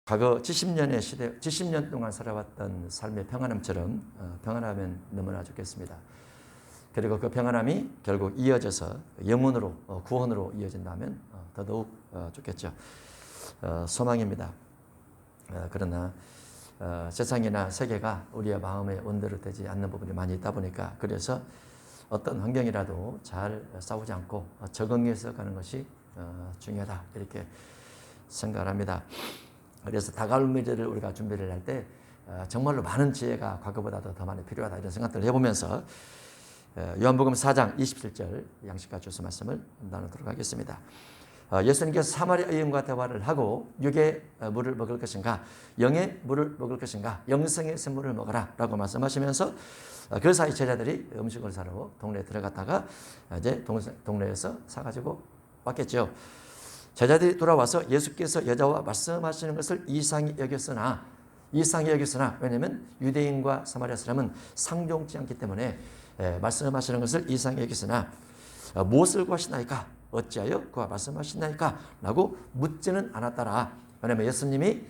과거 70년의 시대, 70년 동안 살아왔던 삶의 평안함처럼 평안하면 너무나 좋겠습니다. 그리고 그 평안함이 결국 이어져서 영혼으로, 구원으로 이어진다면 더더욱 좋겠죠. 소망입니다. 그러나 세상이나 세계가 우리의 마음의 원대로 되지 않는 부분이 많이 있다 보니까, 그래서 어떤 환경이라도 잘 싸우지 않고 적응해서 가는 것이 중요하다, 이렇게 생각을 합니다. 그래서 다가올 미래를 우리가 준비를 할 때 정말로 많은 지혜가 과거보다도 더 많이 필요하다, 이런 생각들을 해보면서 요한복음 4장 27절 양식과 주스 말씀을 나누도록 하겠습니다. 예수님께서 사마리아 여인과 대화를 하고 육의 물을 먹을 것인가, 영의 물을 먹을 것인가, 영생의 샘물을 먹어라 라고 말씀하시면서 그 사이 제자들이 음식을 사러 동네에 들어갔다가 이제 동네에서 사가지고 왔겠죠. 제자들이 돌아와서 예수께서 여자와 말씀하시는 것을 이상히 여겼으나, 왜냐하면 유대인과 사마리아 사람은 상종치 않기 때문에 말씀하시는 것을 이상히 여겼으나 무엇을 구하시나이까, 어찌하여 그와 말씀하시나이까 라고 묻지는 않았더라. 왜냐하면 예수님이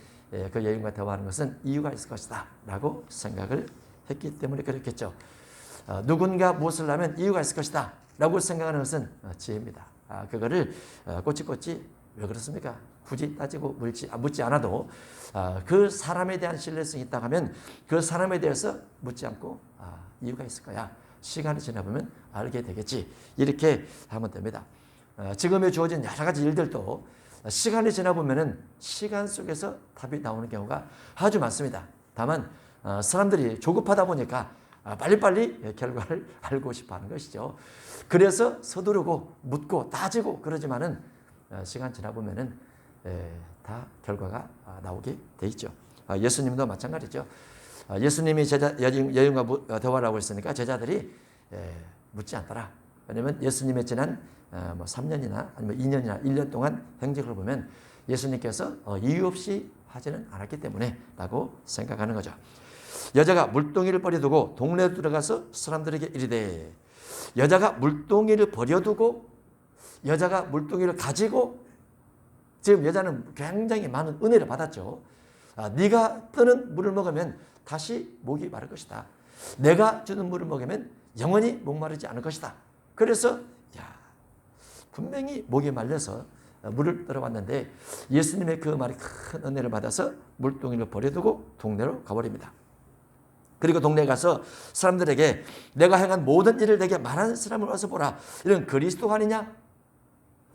그 여인과 대화하는 것은 이유가 있을 것이다 라고 생각을 했기 때문에 그렇겠죠. 누군가 무엇을 하면 이유가 있을 것이다 라고 생각하는 것은 지혜입니다. 그거를 꼬치꼬치 왜 그렇습니까? 굳이 따지고 묻지 않아도 그 사람에 대한 신뢰성이 있다고 하면 그 사람에 대해서 묻지 않고 이유가 있을 거야, 시간이 지나보면 알게 되겠지, 이렇게 하면 됩니다. 지금에 주어진 여러 가지 일들도 시간이 지나보면 시간 속에서 답이 나오는 경우가 아주 많습니다. 다만 사람들이 조급하다 보니까 빨리빨리 결과를 알고 싶어 하는 것이죠. 그래서 서두르고 묻고 따지고 그러지만은 시간 지나보면은 다 결과가 나오게 돼 있죠. 예수님도 마찬가지죠. 예수님이 여인과 대화를 하고 있으니까 제자들이 묻지 않더라. 왜냐하면 예수님의 지난 3년이나 아니면 2년이나 1년 동안 행적을 보면 예수님께서 이유 없이 하지는 않았기 때문에 라고 생각하는 거죠. 여자가 물동이를 버려두고 동네에 들어가서 사람들에게 이르되, 여자가 물동이를 버려두고 여자가 물동이를 가지고, 지금 여자는 굉장히 많은 은혜를 받았죠. 네가 뜨는 물을 먹으면 다시 목이 마를 것이다. 내가 주는 물을 먹으면 영원히 목마르지 않을 것이다. 그래서 분명히 목이 말려서 물을 들어왔는데 예수님의 그 말이 큰 은혜를 받아서 물동이를 버려두고 동네로 가버립니다. 그리고 동네에 가서 사람들에게 내가 행한 모든 일을 내게 말하는 사람을 와서 보라, 이런 그리스도 아니냐?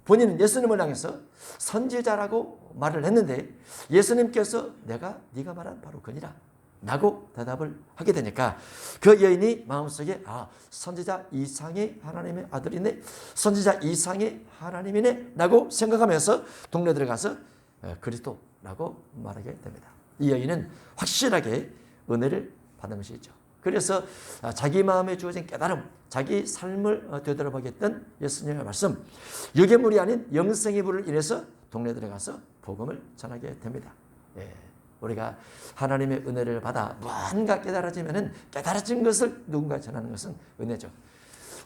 본인은 예수님을 향해서 선지자라고 말을 했는데 예수님께서 네가 말한 바로 그니라 라고 대답을 하게 되니까 그 여인이 마음속에 선지자 이상의 하나님의 아들이네, 선지자 이상의 하나님이네 라고 생각하면서 동네에 들어가서 그리스도라고 말하게 됩니다. 이 여인은 확실하게 은혜를 받은 것이죠. 그래서 자기 마음에 주어진 깨달음, 자기 삶을 되돌아보게 했던 예수님의 말씀, 육의 물이 아닌 영생의 물을 인해서 동네에 들어가서 복음을 전하게 됩니다. 우리가 하나님의 은혜를 받아 무언가 깨달아지면은 깨달아진 것을 누군가 전하는 것은 은혜죠.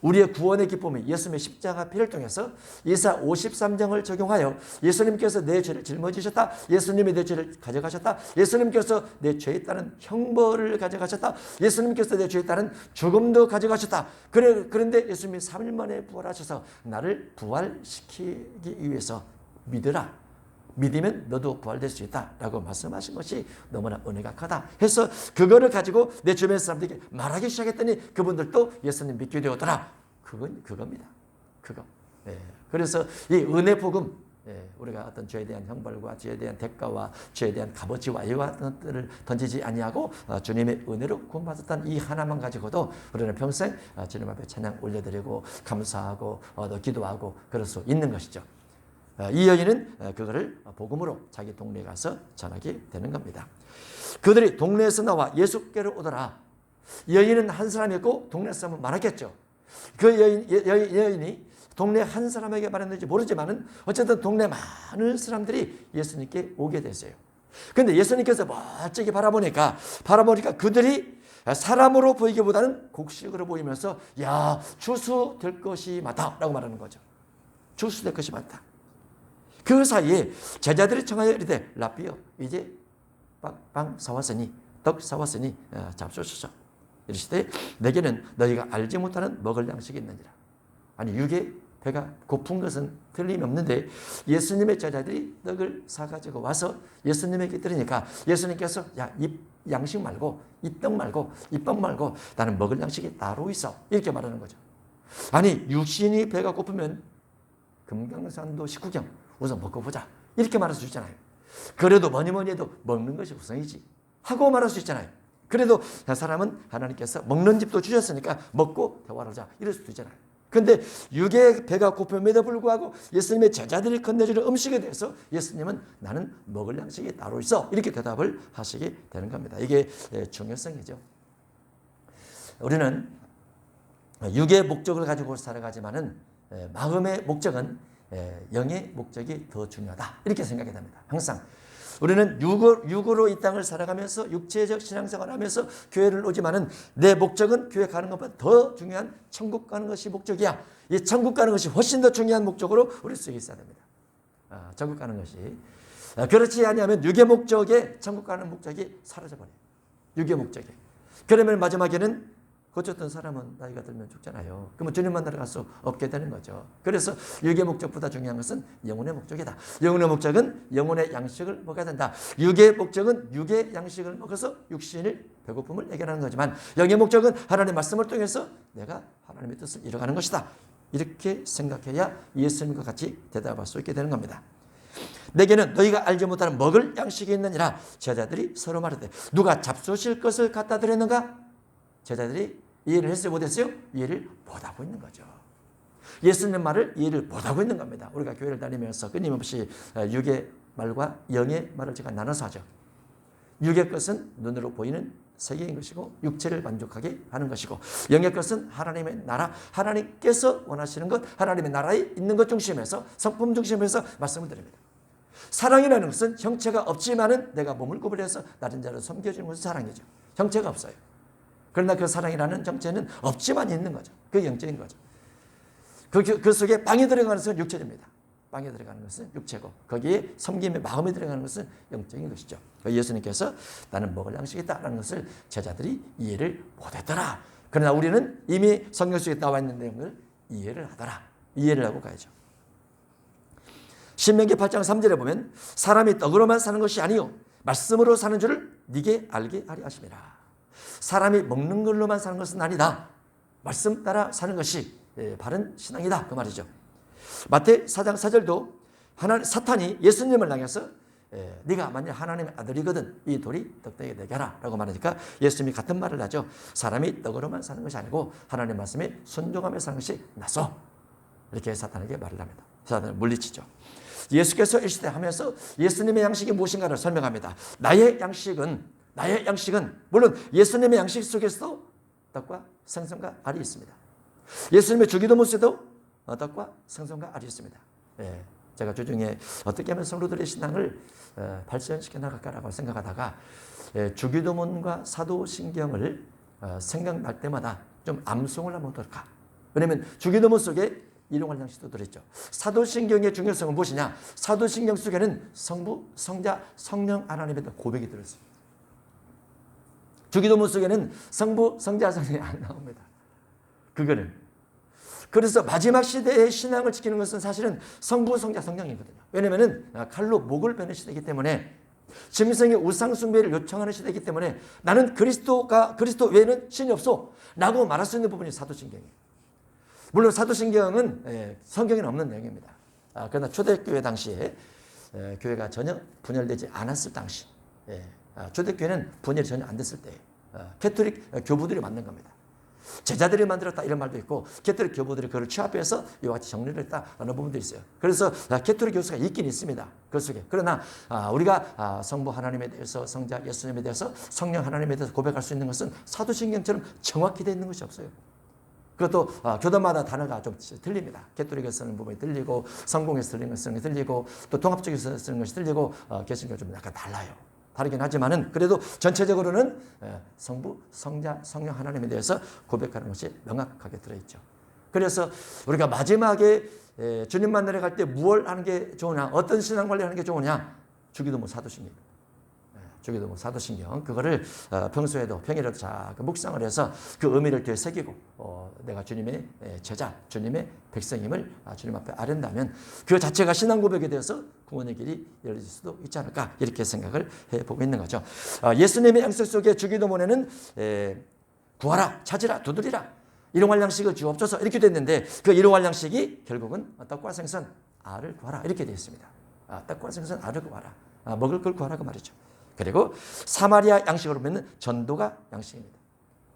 우리의 구원의 기쁨이 예수님의 십자가 피를 통해서 이사 53장을 적용하여 예수님께서 내 죄를 짊어지셨다, 예수님이 내 죄를 가져가셨다, 예수님께서 내 죄에 따른 형벌을 가져가셨다, 예수님께서 내 죄에 따른 죽음도 가져가셨다. 그런데 예수님이 3일 만에 부활하셔서 나를 부활시키기 위해서 믿으라, 믿으면 너도 부활될 수 있다라고 말씀하신 것이 너무나 은혜가 크다 해서 그거를 가지고 내 주변 사람들에게 말하기 시작했더니 그분들도 예수님 믿게 되었더라. 그겁니다. 그거. 그래서 이 은혜 복음, 우리가 어떤 죄에 대한 형벌과 죄에 대한 대가와 죄에 대한 값어치와 이와 같은 것들을 던지지 아니하고 주님의 은혜로 구원받았다는 이 하나만 가지고도 우리는 평생 주님 앞에 찬양 올려드리고 감사하고 또 기도하고 그럴 수 있는 것이죠. 이 여인은 그거를 복음으로 자기 동네에 가서 전하게 되는 겁니다. 그들이 동네에서 나와 예수께로 오더라. 여인은 한 사람이었고 동네 사람은 많았겠죠. 그 여인이 동네 한 사람에게 말했는지 모르지만은 어쨌든 동네 많은 사람들이 예수님께 오게 됐어요. 그런데 예수님께서 멀찍이 바라보니까 그들이 사람으로 보이기보다는 곡식으로 보이면서 추수 될 것이 많다라고 말하는 거죠. 추수 될 것이 많다. 그 사이에 제자들이 청하여 이르되 라삐여, 이제 떡빵 사왔으니 떡 사왔으니 잡수소서. 이르시되 내게는 너희가 알지 못하는 먹을 양식이 있느니라. 아니 육의 배가 고픈 것은 틀림없는데 예수님의 제자들이 떡을 사가지고 와서 예수님에게 드리니까 예수님께서 야, 이 양식 말고 이 떡 말고 이 빵 말고 나는 먹을 양식이 따로 있어. 이렇게 말하는 거죠. 아니 육신이 배가 고프면 금강산도 식후경 우선 먹고 보자. 이렇게 말할 수 있잖아요. 그래도 뭐니 해도 먹는 것이 우선이지 하고 말할 수 있잖아요. 그래도 사람은 하나님께서 먹는 집도 주셨으니까 먹고 대화를 하자 이럴 수도 있잖아요. 그런데 육의 배가 고픔에도 불구하고 예수님의 제자들이 건네주는 음식에 대해서 예수님은 나는 먹을 양식이 따로 있어 이렇게 대답을 하시게 되는 겁니다. 이게 중요성이죠. 우리는 육의 목적을 가지고 살아가지만은 마음의 목적은 영의 목적이 더 중요하다 이렇게 생각이 됩니다. 항상 우리는 육으로 이 땅을 살아가면서 육체적 신앙생활을 하면서 교회를 오지만은 내 목적은 교회 가는 것보다 더 중요한 천국 가는 것이 목적이야. 이 천국 가는 것이 훨씬 더 중요한 목적으로 우리 속에 있어야 됩니다. 천국 가는 것이. 그렇지 아니하면 육의 목적에 천국 가는 목적이 사라져버려요. 육의 목적이. 그러면 마지막에는 어쨌든 사람은 나이가 들면 죽잖아요. 그러면 주님 만나러 갈 수 없게 되는 거죠. 그래서 육의 목적보다 중요한 것은 영혼의 목적이다. 영혼의 목적은 영혼의 양식을 먹어야 된다. 육의 목적은 육의 양식을 먹어서 육신을 배고픔을 해결하는 거지만 영의 목적은 하나님의 말씀을 통해서 내가 하나님의 뜻을 이뤄가는 것이다. 이렇게 생각해야 예수님과 같이 대답할 수 있게 되는 겁니다. 내게는 너희가 알지 못하는 먹을 양식이 있느니라. 제자들이 서로 말하되 누가 잡수실 것을 갖다 드렸는가? 제자들이 이해를 했어요? 못했어요? 이해를 못하고 있는 거죠. 예수님 말을 이해를 못하고 있는 겁니다. 우리가 교회를 다니면서 끊임없이 육의 말과 영의 말을 제가 나눠서 하죠. 육의 것은 눈으로 보이는 세계인 것이고 육체를 만족하게 하는 것이고 영의 것은 하나님의 나라, 하나님께서 원하시는 것, 하나님의 나라에 있는 것 중심에서 성품 중심에서 말씀을 드립니다. 사랑이라는 것은 형체가 없지만은 내가 몸을 구분해서 다른 자를 섬겨주는 것은 사랑이죠. 형체가 없어요. 그러나 그 사랑이라는 정체는 없지만 있는 거죠. 그게 영적인 거죠. 그 속에 빵이 들어가는 것은 육체입니다. 빵이 들어가는 것은 육체고 거기에 섬김의 마음이 들어가는 것은 영적인 것이죠. 예수님께서 나는 먹을 양식이 있다라는 것을 제자들이 이해를 못했더라. 그러나 우리는 이미 성경 속에 나와 있는 내용을 이해를 하더라. 이해를 하고 가야죠. 신명기 8장 3절에 보면 사람이 떡으로만 사는 것이 아니요 말씀으로 사는 줄을 네게 알게 하려 하심이라. 사람이 먹는 걸로만 사는 것은 아니다. 말씀 따라 사는 것이 바른 신앙이다. 그 말이죠. 마태 4장 4절도 사탄이 예수님을 향해서 네가 만약 하나님의 아들이거든 이 돌이 떡되게 되게 하라 라고 말하니까 예수님이 같은 말을 하죠. 사람이 떡으로만 사는 것이 아니고 하나님의 말씀에 순종하며 사는 것이 낫소. 이렇게 사탄에게 말을 합니다. 사탄을 물리치죠. 예수께서 이 시대 하면서 예수님의 양식이 무엇인가를 설명합니다. 나의 양식은 물론 예수님의 양식 속에서도 떡과 생선과 알이 있습니다. 예수님의 주기도문에도 떡과 생선과 알이 있습니다. 제가 주중에 어떻게 하면 성도들의 신앙을 발전시켜 나갈까라고 생각하다가 주기도문과 사도신경을 생각날 때마다 좀 암송을 하면 어떨까? 왜냐하면 주기도문 속에 일용할 양식도 들어있죠. 사도신경의 중요성은 무엇이냐? 사도신경 속에는 성부, 성자, 성령 하나님의 고백이 들어있습니다. 주기도문 속에는 성부, 성자, 성령이 안 나옵니다. 그거는. 그래서 마지막 시대의 신앙을 지키는 것은 사실은 성부, 성자, 성령이거든요. 왜냐하면 칼로 목을 베는 시대이기 때문에 짐승의 우상숭배를 요청하는 시대이기 때문에 나는 그리스도 외에는 신이 없어 라고 말할 수 있는 부분이 사도신경이에요. 물론 사도신경은 성경에는 없는 내용입니다. 그러나 초대교회 당시에 교회가 전혀 분열되지 않았을 당시 초대교회는 분열이 전혀 안 됐을 때 캐톨릭 교부들이 만든 겁니다. 제자들이 만들었다 이런 말도 있고 캐톨릭 교부들이 그걸 취합해서 이와 같이 정리를 했다라는 부분도 있어요. 그래서 캐톨릭 교수가 있긴 있습니다. 그 속에. 그러나 우리가 성부 하나님에 대해서 성자 예수님에 대해서 성령 하나님에 대해서 고백할 수 있는 것은 사도신경처럼 정확히 되어 있는 것이 없어요. 그것도 교단마다 단어가 좀 틀립니다. 캐톨릭에서 쓰는 부분이 틀리고 성공에서 쓰는 것이 틀리고 또 통합적에서 쓰는 것이 틀리고 개신교가 좀 약간 달라요. 다르긴 하지만은 그래도 전체적으로는 성부, 성자, 성령 하나님에 대해서 고백하는 것이 명확하게 들어있죠. 그래서 우리가 마지막에 주님 만나러 갈 때 무엇을 하는 게 좋으냐, 어떤 신앙 관리하는 게 좋으냐, 주기도문 사도신경. 주기도문 사도신경 그거를 평소에도 평일에도 자 묵상을 해서 그 의미를 뒤에 새기고 내가 주님의 제자, 주님의 백성임을 주님 앞에 아련다면 그 자체가 신앙 고백에 대해서 구원의 길이 열려질 수도 있지 않을까 이렇게 생각을 해보고 있는 거죠. 예수님의 양식 속에 주기도문에는 구하라, 찾으라, 두드리라 일용할 양식을 주옵소서 이렇게 됐는데 그 일용할 양식이 결국은 떡과 생선, 알을 구하라 이렇게 되어 있습니다. 떡과 생선, 알을 구하라. 먹을 걸 구하라 그 말이죠. 그리고 사마리아 양식으로 보면 전도가 양식입니다.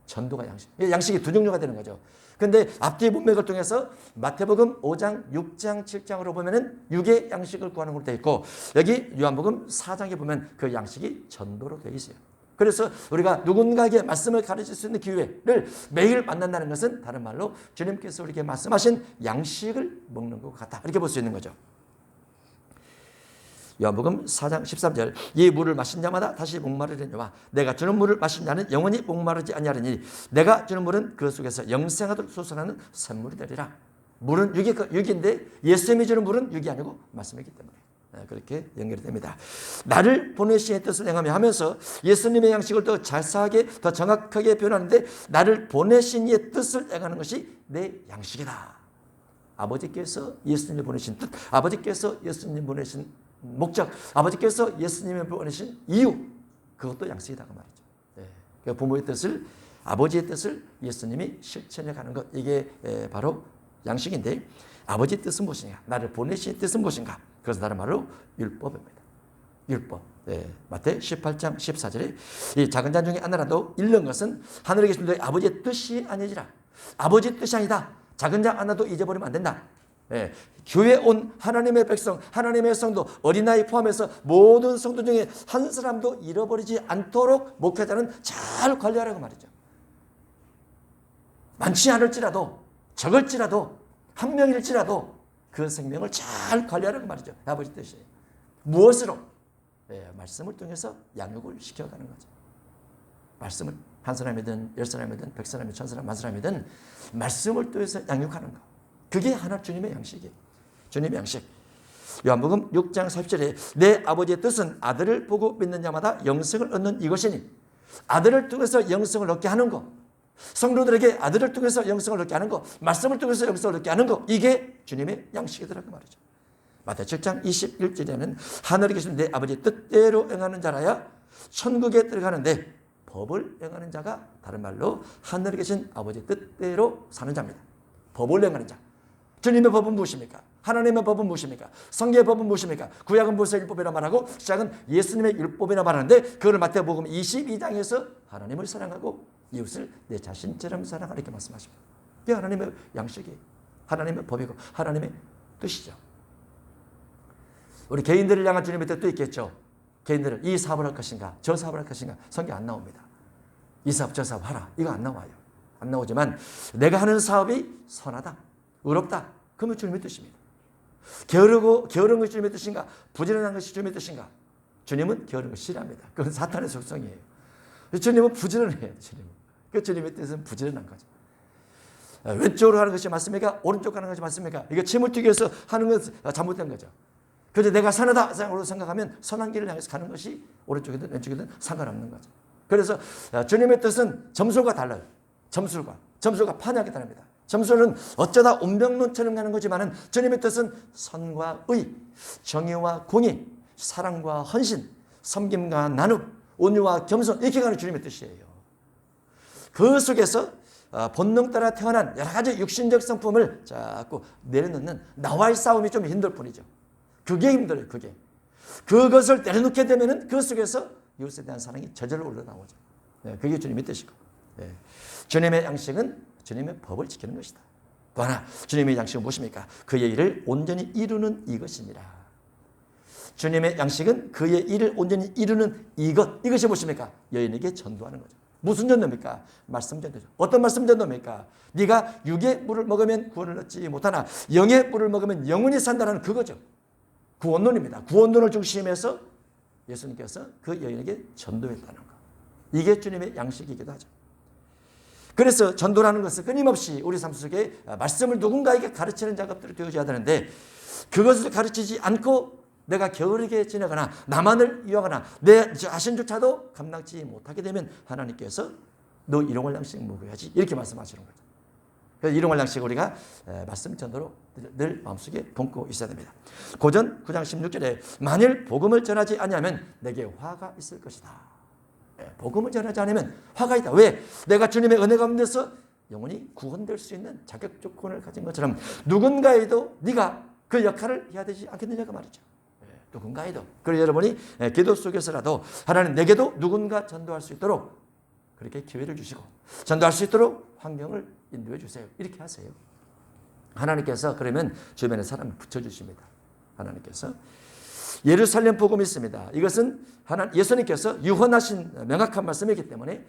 전도가 양식. 양식이 두 종류가 되는 거죠. 근데 앞뒤 문맥을 통해서 마태복음 5장, 6장, 7장으로 보면은 육의 양식을 구하는 걸로 되어 있고 여기 요한복음 4장에 보면 그 양식이 전도로 되어 있어요. 그래서 우리가 누군가에게 말씀을 가르칠 수 있는 기회를 매일 만난다는 것은 다른 말로 주님께서 우리에게 말씀하신 양식을 먹는 것 같다. 이렇게 볼 수 있는 거죠. 요한복음 4장 13절 이 물을 마신 자마다 다시 목마르려니와 내가 주는 물을 마신 자는 영원히 목마르지 아니하리니 내가 주는 물은 그 속에서 영생하도록 솟아나는 샘물이 되리라. 물은 육인데 예수님이 주는 물은 육이 아니고 말씀이기 때문에 그렇게 연결이 됩니다. 나를 보내신 뜻을 행하며 하면서 예수님의 양식을 더 자세하게 더 정확하게 표현하는데 나를 보내신 이의 뜻을 행하는 것이 내 양식이다. 아버지께서 예수님을 보내신 뜻, 아버지께서 예수님 보내신 목적, 아버지께서 예수님을 보내신 이유 그것도 양식이다 그 말이죠. 네. 부모의 뜻을 아버지의 뜻을 예수님이 실천해 가는 것 이게 바로 양식인데 아버지의 뜻은 무엇이냐 나를 보내신 뜻은 무엇인가 그래서 다른 말로 율법입니다. 율법. 네. 마태 18장 14절에 이 작은 잔 중에 하나라도 잃는 것은 하늘에 계신 너희 아버지의 뜻이 아니지라. 아버지의 뜻이 아니다. 작은 잔 하나도 잊어버리면 안 된다. 네. 교회에 온 하나님의 백성, 하나님의 성도, 어린아이 포함해서 모든 성도 중에 한 사람도 잃어버리지 않도록 목회자는 잘 관리하라고 말이죠. 많지 않을지라도 적을지라도 한 명일지라도 그 생명을 잘 관리하라고 말이죠. 아버지 뜻이 무엇으로? 말씀을 통해서 양육을 시켜가는 거죠. 말씀을 한 사람이든 10사람이든 100사람이든 1000사람, 10,000사람이든 말씀을 통해서 양육하는 거. 그게 하나 주님의 양식이에요. 주님의 양식. 요한복음 6장 40절에 내 아버지의 뜻은 아들을 보고 믿는 자마다 영생을 얻는 이것이니 아들을 통해서 영생을 얻게 하는 거. 성도들에게 아들을 통해서 영생을 얻게 하는 거. 말씀을 통해서 영생을 얻게 하는 거. 이게 주님의 양식이더라고 말이죠. 마태 7장 21절에는 하늘에 계신 내 아버지의 뜻대로 행하는 자라야 천국에 들어가는데 법을 행하는 자가 다른 말로 하늘에 계신 아버지의 뜻대로 사는 자입니다. 법을 행하는 자. 주님의 법은 무엇입니까? 하나님의 법은 무엇입니까? 성경의 법은 무엇입니까? 구약은 모세의 율법이라 말하고 시작은 예수님의 율법이라 말하는데 그걸 마태복음 22장에서 하나님을 사랑하고 이웃을 내 자신처럼 사랑하라 이렇게 말씀하십니다. 이게 하나님의 양식이에요. 하나님의 법이고 하나님의 뜻이죠. 우리 개인들을 향한 주님의 뜻도 있겠죠. 개인들을 이 사업을 할 것인가 저 사업을 할 것인가 성경 안 나옵니다. 이 사업 저 사업 하라 이거 안 나와요. 안 나오지만 내가 하는 사업이 선하다 의롭다 그러면 주님의 뜻입니다. 게으른 것이 주님의 뜻인가 부지런한 것이 주님의 뜻인가 주님은 게으른 것이 싫어합니다. 그건 사탄의 속성이에요. 주님은 부지런해요. 그 주님의 뜻은 부지런한 거죠. 왼쪽으로 하는 것이 맞습니까? 오른쪽으로 하는 것이 맞습니까? 이거 침을 튀기 위해서 하는 것은 잘못된 거죠. 그래서 내가 선하다 생각하면 선한 길을 향해서 가는 것이 오른쪽이든 왼쪽이든 상관없는 거죠. 그래서 주님의 뜻은 점술과 달라요. 점술과 판이하게 다릅니다. 점술은 어쩌다 운명론처럼 가는 거지만은 주님의 뜻은 선과 의, 정의와 공의, 사랑과 헌신, 섬김과 나눔, 온유와 겸손 이렇게 가는 주님의 뜻이에요. 그 속에서 본능 따라 태어난 여러 가지 육신적 성품을 자꾸 내려놓는 나와의 싸움이 좀 힘들 뿐이죠. 그게 힘들어요. 그것을 내려놓게 되면은 그 속에서 이웃에 대한 사랑이 저절로 올라나오죠. 그게 주님의 뜻이고. 주님의 양식은 주님의 법을 지키는 것이다. 또 하나 주님의 양식은 무엇입니까? 그의 일을 온전히 이루는 이것이니라. 주님의 양식은 그의 일을 온전히 이루는 이것이 무엇입니까? 여인에게 전도하는 거죠. 무슨 전도입니까? 말씀 전도죠. 어떤 말씀 전도입니까? 네가 육의 물을 먹으면 구원을 얻지 못하나 영의 물을 먹으면 영원히 산다는 그거죠. 구원론입니다. 구원론을 중심해서 예수님께서 그 여인에게 전도했다는 것. 이게 주님의 양식이기도 하죠. 그래서 전도라는 것은 끊임없이 우리 삶 속에 말씀을 누군가에게 가르치는 작업들이 되어져야 되는데 그것을 가르치지 않고 내가 게으르게 지내거나 나만을 이용하거나 내 자신조차도 감당치 못하게 되면 하나님께서 너 일용할 양식 먹어야지 이렇게 말씀하시는 거죠. 그래서 일용할 양식 우리가 말씀 전도로 늘 마음속에 품고 있어야 됩니다. 고전 9장 16절에 만일 복음을 전하지 아니하면 내게 화가 있을 것이다. 복음을 전하지 않으면 화가 있다. 왜? 내가 주님의 은혜 가운데서 영원히 구원될 수 있는 자격 조건을 가진 것처럼 누군가에도 네가 그 역할을 해야 되지 않겠느냐가 말이죠. 누군가에도. 그래서 여러분이 기도 속에서라도 하나님 내게도 누군가 전도할 수 있도록 그렇게 기회를 주시고 전도할 수 있도록 환경을 인도해 주세요. 이렇게 하세요. 하나님께서 그러면 주변에 사람을 붙여주십니다. 하나님께서. 예루살렘 복음이 있습니다. 이것은 예수님께서 유언하신 명확한 말씀이기 때문에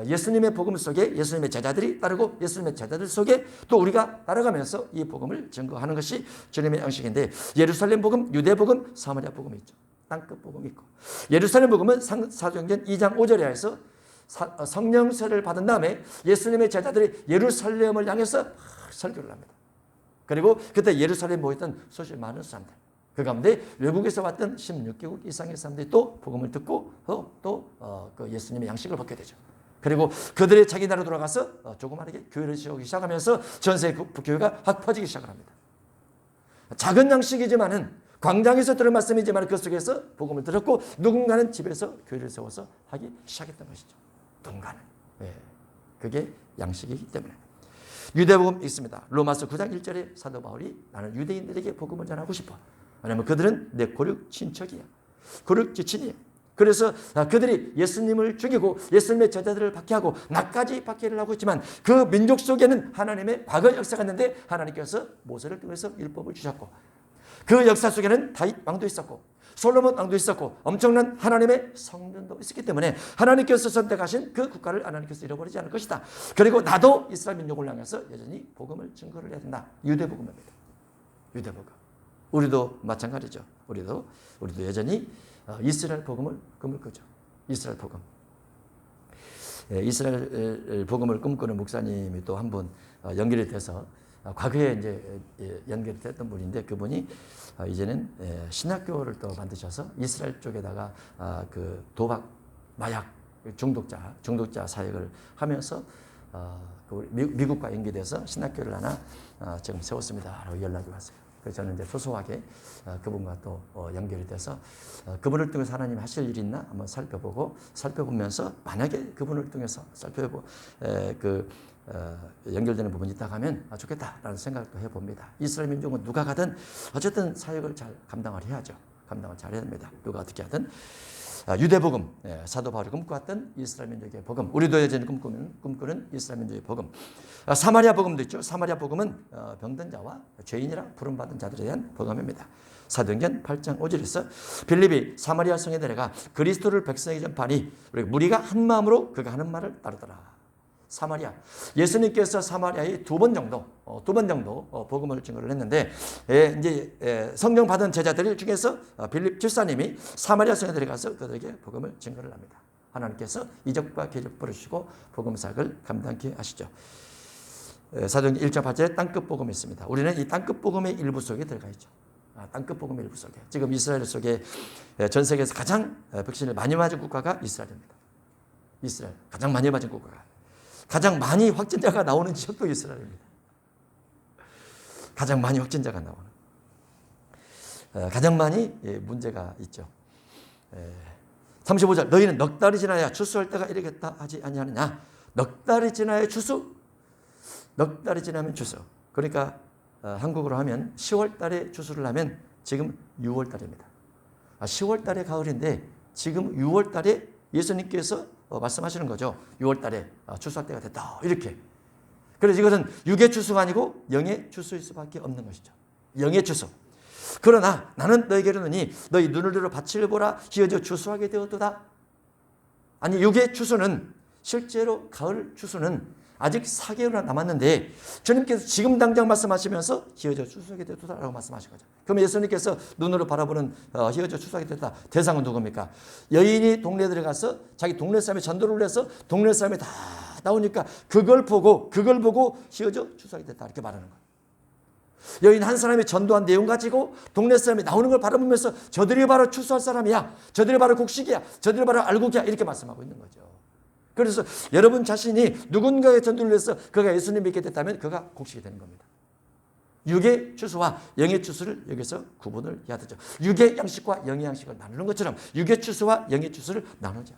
예수님의 복음 속에 예수님의 제자들이 따르고 예수님의 제자들 속에 또 우리가 따라가면서 이 복음을 증거하는 것이 주님의 양식인데 예루살렘 복음, 유대 복음, 사마리아 복음이 있죠. 땅끝 복음이 있고 예루살렘 복음은 사도행전 2장 5절에 해서 성령세를 받은 다음에 예수님의 제자들이 예루살렘을 향해서 설교를 합니다. 그리고 그때 예루살렘에 모였던 수십 많은 사람들 그 가운데 외국에서 왔던 16개국 이상의 사람들이 또 복음을 듣고 그 예수님의 양식을 받게 되죠. 그리고 그들의 자기 나라로 돌아가서 조그마하게 교회를 세우기 시작하면서 전세 교회가 확 퍼지기 시작을 합니다. 작은 양식이지만은 광장에서 들은 말씀이지만 그 속에서 복음을 들었고 누군가는 집에서 교회를 세워서 하기 시작했던 것이죠. 누군가는. 그게 양식이기 때문에. 유대복음 있습니다. 로마서 9장 1절에 사도 바울이 나는 유대인들에게 복음을 전하고 싶어. 왜냐하면 그들은 내 고륙 친척이야. 고륙 지친이야. 그래서 그들이 예수님을 죽이고 예수님의 제자들을 박해하고 나까지 박해를 하고 있지만 그 민족 속에는 하나님의 과거 역사가 있는데 하나님께서 모세를 통해서 율법을 주셨고 그 역사 속에는 다윗 왕도 있었고 솔로몬 왕도 있었고 엄청난 하나님의 성전도 있었기 때문에 하나님께서 선택하신 그 국가를 하나님께서 잃어버리지 않을 것이다. 그리고 나도 이스라엘 민족을 향해서 여전히 복음을 증거를 해야 된다. 유대복음입니다. 유대복음. 우리도 마찬가지죠. 우리도 여전히 이스라엘 복음을 꿈을 꾸죠. 이스라엘 복음. 이스라엘 복음을 꿈꾸는 목사님이 또 한 분 연결이 돼서 과거에 이제 연결이 됐던 분인데 그분이 이제는 신학교를 또 만드셔서 이스라엘 쪽에다가 그 도박, 마약 중독자 사역을 하면서 미국과 연계돼서 신학교를 하나 지금 세웠습니다. 라고 연락이 왔어요. 그래서 저는 이제 소소하게 그분과 또 연결이 돼서 그분을 통해서 하나님 하실 일이 있나 한번 살펴보면서 만약에 그분을 통해서 연결되는 부분이 있다 하면 좋겠다라는 생각도 해봅니다. 이스라엘 민족은 누가 가든 어쨌든 사역을 잘 감당을 해야죠. 감당을 잘 해야 됩니다. 누가 어떻게 하든. 유대복음, 사도 바울이 꿈꿔왔던 이스라엘 민족의 복음, 우리도 여전히 꿈꾸는 이스라엘 민족의 복음. 사마리아 복음도 있죠. 사마리아 복음은 병든 자와 죄인이라 부름받은 자들에 대한 복음입니다. 사도행전 8장 5절에서 빌립이 사마리아 성에 내려가 그리스도를 백성에게 전파하니 무리가 한 마음으로 그가 하는 말을 따르더라. 사마리아. 예수님께서 사마리아에 두 번 정도 복음을 증거를 했는데, 이제 성령 받은 제자들 중에서 빌립 집사님이 사마리아 성에 들어가서 그들에게 복음을 증거를 합니다. 하나님께서 이적과 기적 부르시고 복음 사역을 감당케 하시죠. 사도행전 1장 8절에 땅끝 복음이 있습니다. 우리는 이 땅끝 복음의 일부 속에 들어가 있죠. 땅끝 복음의 일부 속에. 지금 이스라엘 속에 전 세계에서 가장 백신을 많이 맞은 국가가 이스라엘입니다. 이스라엘 가장 많이 맞은 국가가. 가장 많이 확진자가 나오는 지역도 이스라엘입니다. 가장 많이 확진자가 나오는. 가장 많이 문제가 있죠. 35절 너희는 넉 달이 지나야 추수할 때가 이르겠다 하지 아니하느냐. 넉 달이 지나야 추수. 넉 달이 지나면 추수. 그러니까 한국으로 하면 10월 달에 추수를 하면 지금 6월 달입니다. 10월 달에 가을인데 지금 6월 달에 예수님께서 말씀하시는 거죠. 6월 달에 추수할 때가 됐다. 이렇게. 그래서 이것은 육의 추수가 아니고 영의 추수일 수밖에 없는 것이죠. 영의 추수. 그러나 나는 너에게 이르노니 너희 눈을 들어 밭을 보라 기어져 추수하게 되었도다. 아니 육의 추수는 실제로 가을 추수는 아직 4개월이나 남았는데 주님께서 지금 당장 말씀하시면서 기어져 추수하게 되었다라고 말씀하신 거죠. 그럼 예수님께서 눈으로 바라보는 기어져 추수하게 됐다. 대상은 누굽니까? 여인이 동네에 들어가서 자기 동네 사람이 전도를 해서 동네 사람이 다 나오니까 그걸 보고 기어져 추수하게 됐다 이렇게 말하는 거예요. 여인 한 사람이 전도한 내용 가지고 동네 사람이 나오는 걸 바라보면서 저들이 바로 추수할 사람이야. 저들이 바로 곡식이야. 저들이 바로 알곡이야. 이렇게 말씀하고 있는 거죠. 그래서 여러분 자신이 누군가의 전도를 위해서 그가 예수님 믿게 됐다면 그가 곡식이 되는 겁니다. 육의 추수와 영의 추수를 여기서 구분을 해야 되죠. 육의 양식과 영의 양식을 나누는 것처럼 육의 추수와 영의 추수를 나누자.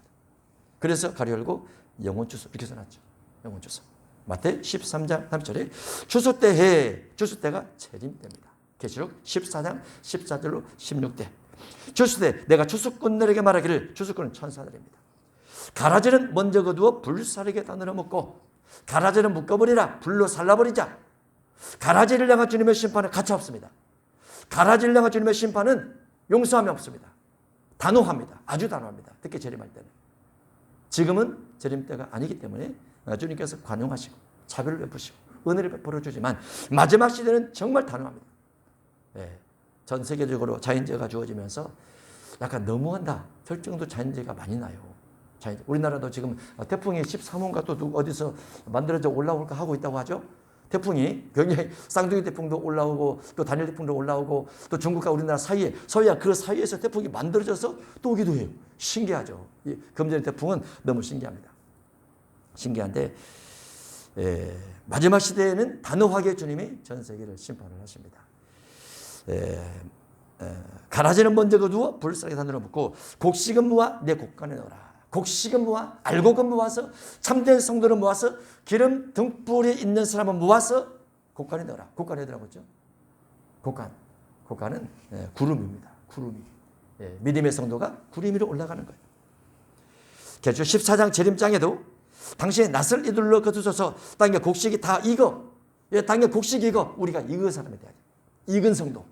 그래서 가로 열고 영혼 추수 이렇게 써놨죠. 영혼 추수. 마태 13장 3절에 추수 때가 재림 때입니다. 계시록 14장 14절로 16대. 추수 때 내가 추수꾼들에게 말하기를 추수꾼은 천사들입니다. 가라지는 먼저 거두어 불사르게 다늘어 먹고 가라지는 묶어버리라 불로 살라버리자. 가라지를 향한 주님의 심판은 가차 없습니다. 가라지를 향한 주님의 심판은 용서함이 없습니다. 단호합니다. 아주 단호합니다. 특히 재림할 때는. 지금은 재림 때가 아니기 때문에 주님께서 관용하시고 차별을 베푸시고 은혜를 베풀어 주지만 마지막 시대는 정말 단호합니다. 네. 전 세계적으로 자연재해가 주어지면서 약간 너무한다 될 정도 자연재해가 많이 나요. 우리나라도 지금 태풍이 13호인가 또 어디서 만들어져 올라올까 하고 있다고 하죠. 태풍이 굉장히 쌍둥이 태풍도 올라오고 또 단일 태풍도 올라오고 또 중국과 우리나라 사이에 서해안 그 사이에서 태풍이 만들어져서 또 오기도 해요. 신기하죠. 이 금전의 태풍은 너무 신기합니다. 신기한데 마지막 시대에는 단호하게 주님이 전 세계를 심판을 하십니다. 가라지는 먼저 거두어 불사르게 다늘어 붓고 곡식은 모아 내 곡간에 넣어라. 곡식은 모아 알곡은 모아서 참된 성도를 모아서 기름 등불이 있는 사람은 모아서 곡간에 넣어라. 곡간에 넣으라고 했죠. 곡간은 구름입니다. 구름이. 믿음의 성도가 구름 위로 올라가는 거예요. 계시록 14장 재림장에도 당신의 낯을 이들러 거두소서 땅에 곡식이 다 익어. 땅에 곡식이 익어. 우리가 익은 사람에 대하여. 익은 성도.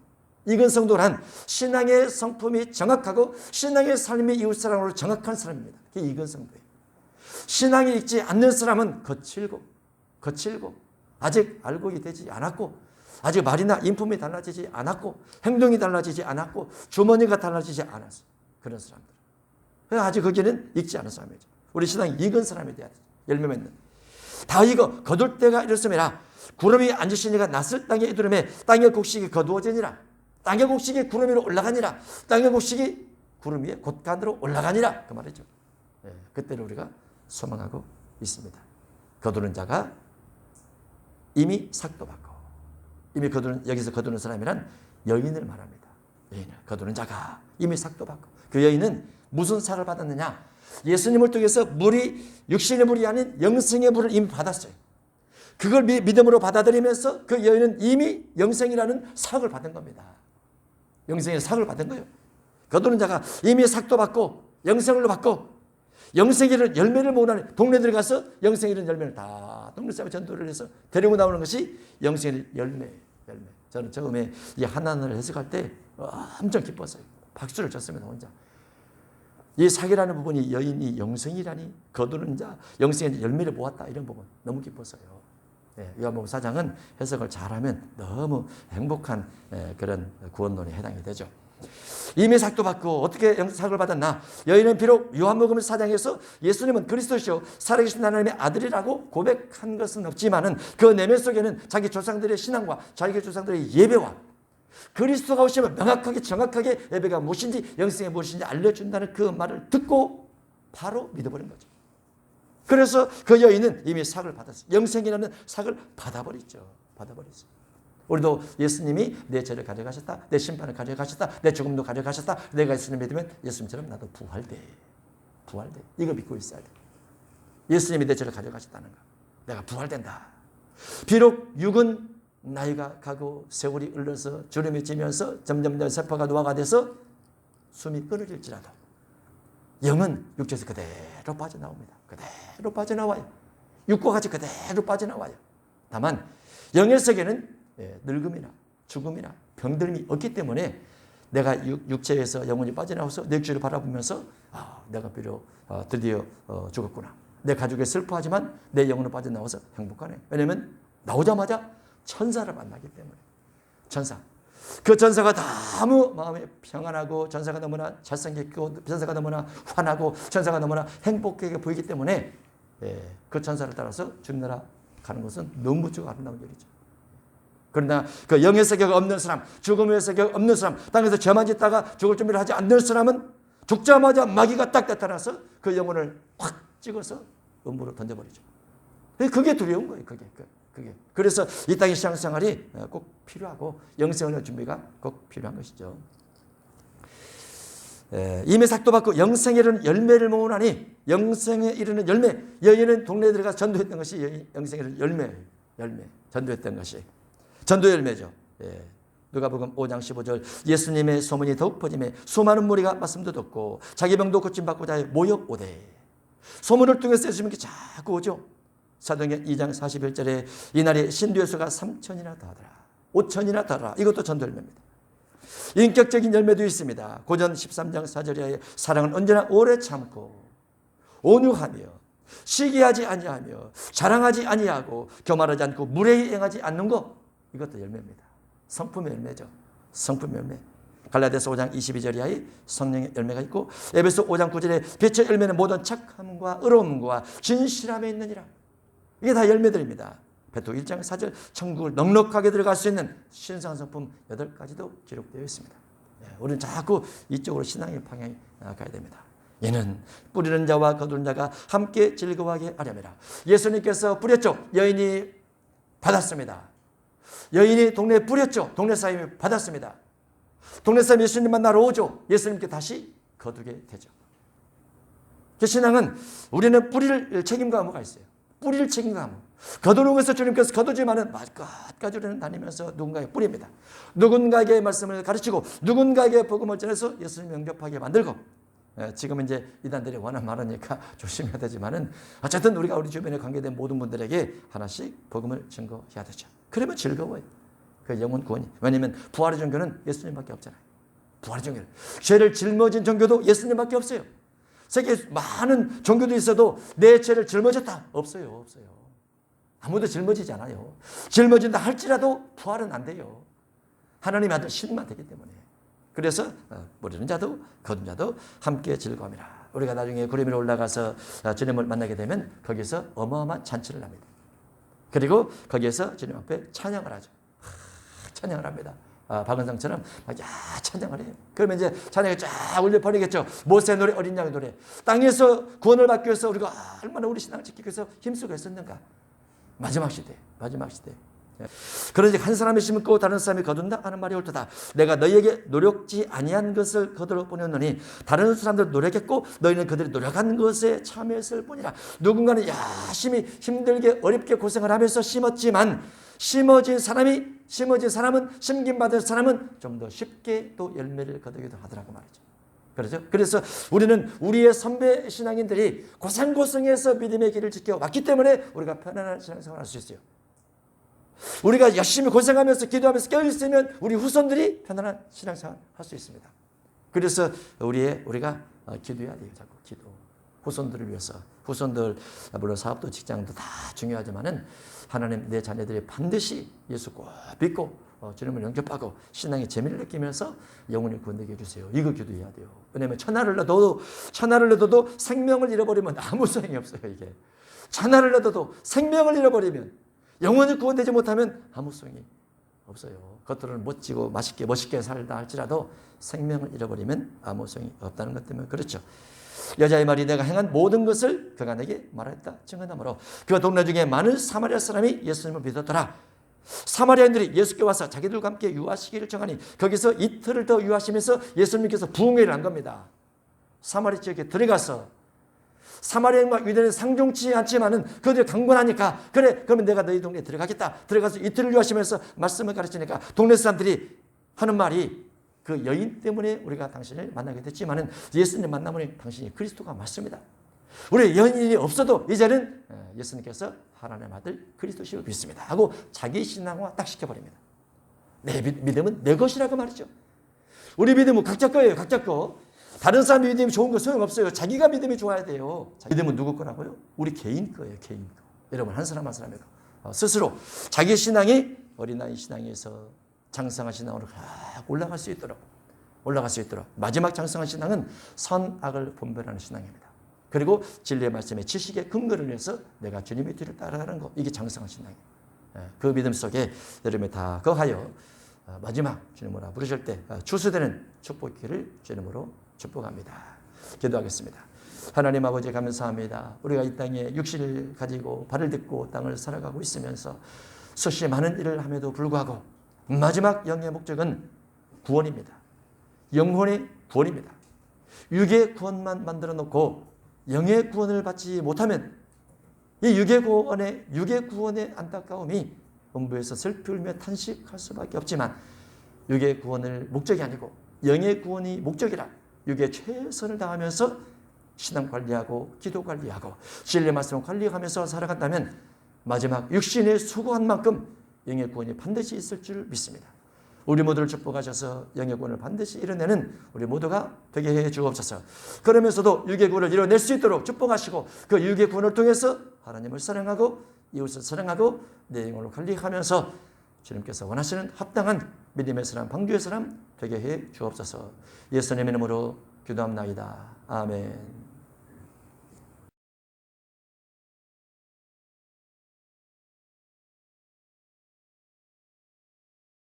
익은 성도란 신앙의 성품이 정확하고 신앙의 삶이 이웃사랑으로 정확한 사람입니다. 그게 익은 성도예요. 신앙이 익지 않는 사람은 거칠고 아직 알곡이 되지 않았고 아직 말이나 인품이 달라지지 않았고 행동이 달라지지 않았고 주머니가 달라지지 않았어. 그런 사람들. 아직 거기는 익지 않은 사람이죠. 우리 신앙이 익은 사람에 대한 열매 맺는. 다 익어 거둘 때가 이렇습니다. 구름이 앉으시니까 낯을 땅에 이두름에 땅의 곡식이 거두어지니라. 땅의 곡식이 구름 위로 올라가니라. 땅의 곡식이 구름 위에 곳간으로 올라가니라. 그 말이죠. 그때를 우리가 소망하고 있습니다. 거두는 자가 이미 삭도 받고 이미 여기서 거두는 사람이란 여인을 말합니다. 여인을 거두는 자가 이미 삭도 받고 그 여인은 무슨 삭을 받았느냐? 예수님을 통해서 육신의 물이 아닌 영생의 물을 이미 받았어요. 그걸 믿음으로 받아들이면서 그 여인은 이미 영생이라는 삭을 받은 겁니다. 영생의 삭을 받은 거예요. 거두는 자가 이미 삭도 받고 영생을 받고 영생이라는 열매를 모으는 동네들에 가서 영생이라는 열매를 다 동네 사람에 전도를 해서 데리고 나오는 것이 영생의 열매. 저는 처음에 이 하나님을 해석할 때 엄청 기뻤어요. 박수를 쳤습니다. 혼자. 이 삭이라는 부분이 여인이 영생이라니 거두는 자 영생의 열매를 모았다 이런 부분 너무 기뻤어요. 요한복음 4장은 해석을 잘하면 너무 행복한 그런 구원론에 해당이 되죠. 이미 삭도 받고 어떻게 삭을 받았나? 여인은 비록 요한복음 4장에서 예수님은 그리스도시요 살아계신 하나님의 아들이라고 고백한 것은 없지만은 그 내면 속에는 자기 조상들의 신앙과 자기 조상들의 예배와 그리스도가 오시면 명확하게 정확하게 예배가 무엇인지 영생이 무엇인지 알려준다는 그 말을 듣고 바로 믿어버린 거죠. 그래서 그 여인은 이미 삭을 받았어요. 영생이라는 삭을 받아버렸죠. 우리도 예수님이 내 죄를 가져가셨다. 내 심판을 가져가셨다. 내 죽음도 가져가셨다. 내가 예수님 믿으면 예수님처럼 나도 부활돼. 이거 믿고 있어야 돼. 예수님이 내 죄를 가져가셨다는 거. 내가 부활된다. 비록 육은 나이가 가고 세월이 흘러서 주름이 지면서 점점 세포가 노화가 돼서 숨이 끊어질지라도 영은 육체에서 그대로 빠져나옵니다. 그대로 빠져나와요. 육과 같이 그대로 빠져나와요. 다만 영의 세계는 늙음이나 죽음이나 병들음이 없기 때문에 내가 육체에서 영혼이 빠져나와서 내 육체를 바라보면서 내가 비록 드디어 죽었구나. 내 가족이 슬퍼하지만 내 영혼은 빠져나와서 행복하네. 왜냐하면 나오자마자 천사를 만나기 때문에. 그 천사가 너무 마음이 평안하고 천사가 너무나 잘생겼고 천사가 너무나 환하고 천사가 너무나 행복하게 보이기 때문에 그 천사를 따라서 주님 나라 가는 것은 너무 아름다운 일이죠. 그러나 그 영에서 격 없는 사람, 죽음에서 격 없는 사람, 땅에서 죄만 짓다가 죽을 준비를 하지 않는 사람은 죽자마자 마귀가 딱 나타나서 그 영혼을 확 찍어서 음부로 던져버리죠. 그게 두려운 거예요. 그게. 그래서 이 땅의 신앙생활이 꼭 필요하고 영생을 할 준비가 꼭 필요한 것이죠. 이미 삭도 받고 영생에 이르는 열매를 모으나니, 영생에 이르는 열매, 여인은 동네에 들어가서 전도했던 것이 영생에 이르는 열매, 전도했던 것이 전도 열매죠. 누가복음 5장 15절, 예수님의 소문이 더욱 퍼지매 수많은 무리가 말씀도 듣고 자기 병도 고침받고자 하여 모여오되. 소문을 통해서 예수님께 자꾸 오죠. 사도행전 2장 41절에 이날에 신도의 수가 3천이나 더하더라, 5천이나 더하더라. 이것도 전도 열매입니다. 인격적인 열매도 있습니다. 고전 13장 4절에 사랑은 언제나 오래 참고 온유하며 시기하지 아니하며 자랑하지 아니하고 교만하지 않고 무례히 행하지 않는 것, 이것도 열매입니다. 성품의 열매죠. 성품의 열매. 갈라디아서 5장 22절에 성령의 열매가 있고, 에베소 5장 9절에 빛의 열매는 모든 착함과 의로움과 진실함에 있느니라. 이게 다 열매들입니다. 베드로 1장 4절, 천국을 넉넉하게 들어갈 수 있는 신성 성품 8가지도 기록되어 있습니다. 우리는 자꾸 이쪽으로 신앙의 방향이 가야 됩니다. 이는 뿌리는 자와 거두는 자가 함께 즐거워하게 하려니라. 예수님께서 뿌렸죠. 여인이 받았습니다. 여인이 동네에 뿌렸죠. 동네 사람이 받았습니다. 동네 사람이 예수님 만나러 오죠. 예수님께 다시 거두게 되죠. 그 신앙은 우리는 뿌릴 책임과 의무가 있어요. 뿌릴 책임과 의무. 거두는 것을 주님께서 거두지만은 끝까지 우리는 다니면서 누군가에게 뿌립니다. 누군가에게 말씀을 가르치고 누군가에게 복음을 전해서 예수님 영접하게 만들고, 지금 이제 이단들이 워낙 많으니까 조심해야 되지만은 어쨌든 우리가 우리 주변에 관계된 모든 분들에게 하나씩 복음을 증거해야 되죠. 그러면 즐거워요. 그 영혼 구원이. 왜냐하면 부활의 종교는 예수님밖에 없잖아요. 부활의 종교는. 죄를 짊어진 종교도 예수님밖에 없어요. 세계에 많은 종교도 있어도 내 죄를 짊어졌다. 없어요. 아무도 짊어지지 않아요. 짊어진다 할지라도 부활은 안 돼요. 하나님의 아들 신만 되기 때문에. 그래서 뿌리는 자도 거둔 자도 함께 즐거움이라. 우리가 나중에 구름 위로 올라가서 주님을 만나게 되면 거기서 어마어마한 잔치를 합니다. 그리고 거기에서 주님 앞에 찬양을 하죠. 찬양을 합니다. 박은성처럼 찬양을 해요. 그러면 이제 찬양이 쫙 울려 버리겠죠. 모세 노래, 어린 양의 노래. 땅에서 구원을 받기 위해서 우리가 얼마나 우리 신앙을 지키기 위해서 힘쓰고 했었는가. 마지막 시대. 그러니 한 사람이 심고 다른 사람이 거둔다 하는 말이 옳도다. 내가 너희에게 노력지 아니한 것을 거들어 보냈노니 다른 사람들 노력했고 너희는 그들이 노력한 것에 참여했을 뿐이라. 누군가는 열심히 힘들게 어렵게 고생을 하면서 심었지만 심어진 사람은 심김받은 사람은 좀 더 쉽게 또 열매를 거두기도 하더라고 말이죠. 그렇죠? 그래서 우리는 우리의 선배 신앙인들이 고생고생해서 믿음의 길을 지켜왔기 때문에 우리가 편안한 신앙생활을 할 수 있어요. 우리가 열심히 고생하면서 기도하면서 깨어있으면 우리 후손들이 편안한 신앙생활을 할 수 있습니다. 그래서 우리가 기도해야 돼요. 자꾸 기도. 후손들을 위해서. 후손들 물론 사업도 직장도 다 중요하지만은 하나님 내 자녀들이 반드시 예수 꼭 믿고 주님을 영접하고 신앙의 재미를 느끼면서 영혼을 구원되게 해주세요. 이거 기도해야 돼요. 왜냐하면 천하를 얻어도 생명을 잃어버리면 아무 소용이 없어요. 이게 천하를 얻어도 생명을 잃어버리면 영혼이 구원되지 못하면 아무 소용이 없어요. 겉으로는 멋지고 멋있게 살다 할지라도 생명을 잃어버리면 아무 소용이 없다는 것 때문에 그렇죠. 여자의 말이 내가 행한 모든 것을 그가 내게 말했다 증언하므로 그 동네 중에 많은 사마리아 사람이 예수님을 믿었더라. 사마리아인들이 예수께 와서 자기들과 함께 유하시기를 정하니 거기서 이틀을 더 유하시면서 예수님께서 부흥회를 한 겁니다. 사마리 지역에 들어가서 사마리아인과 유대인은 상종치 않지만은 그들이 강권하니까 그래 그러면 내가 너희 동네에 들어가겠다. 들어가서 이틀을 유하시면서 말씀을 가르치니까 동네 사람들이 하는 말이 그 여인 때문에 우리가 당신을 만나게 됐지만은 예수님 만나면 당신이 그리스도가 맞습니다. 우리 여인이 없어도 이제는 예수님께서 하나님의 아들 그리스도시를 믿습니다 하고 자기 신앙화 딱 시켜버립니다. 내 믿음은 내 것이라고 말이죠. 우리 믿음은 각자 거예요. 각자 거. 다른 사람 믿음이 좋은 거 소용없어요. 자기가 믿음이 좋아야 돼요. 믿음은 누구 거라고요? 우리 개인 거예요. 개인 거. 여러분 한 사람 한 사람의 거. 스스로 자기 신앙이 어린아이 신앙에서 장성한 신앙으로 올라갈 수 있도록 마지막 장성한 신앙은 선악을 분별하는 신앙입니다. 그리고 진리의 말씀에 지식의 근거를 위해서 내가 주님의 뒤를 따라가는 것, 이게 장성한 신앙이에요. 그 믿음 속에 여러분이 다 거하여 마지막 주님으로 부르실 때 추수되는 축복기를 주님으로 축복합니다. 기도하겠습니다. 하나님 아버지 감사합니다. 우리가 이 땅에 육신을 가지고 발을 딛고 땅을 살아가고 있으면서 수시 많은 일을 함에도 불구하고 마지막 영의 목적은 구원입니다. 영혼의 구원입니다. 육의 구원만 만들어 놓고 영의 구원을 받지 못하면 이 육의 구원의 안타까움이 음부에서 슬피 울며 탄식할 수밖에 없지만 육의 구원을 목적이 아니고 영의 구원이 목적이라 육의 최선을 다하면서 신앙 관리하고 기도 관리하고 진리 말씀 관리하면서 살아간다면 마지막 육신의 수고한 만큼 영의 구원이 반드시 있을 줄 믿습니다. 우리 모두를 축복하셔서 영의 구원을 반드시 이뤄내는 우리 모두가 되게 해 주옵소서. 그러면서도 육의 구원을 이뤄낼 수 있도록 축복하시고 그 육의 구원을 통해서 하나님을 사랑하고 이웃을 사랑하고 내 영혼을 관리하면서 주님께서 원하시는 합당한 믿음의 사람, 방주의 사람 되게 해 주옵소서. 예수님의 이름으로 기도합나이다. 아멘.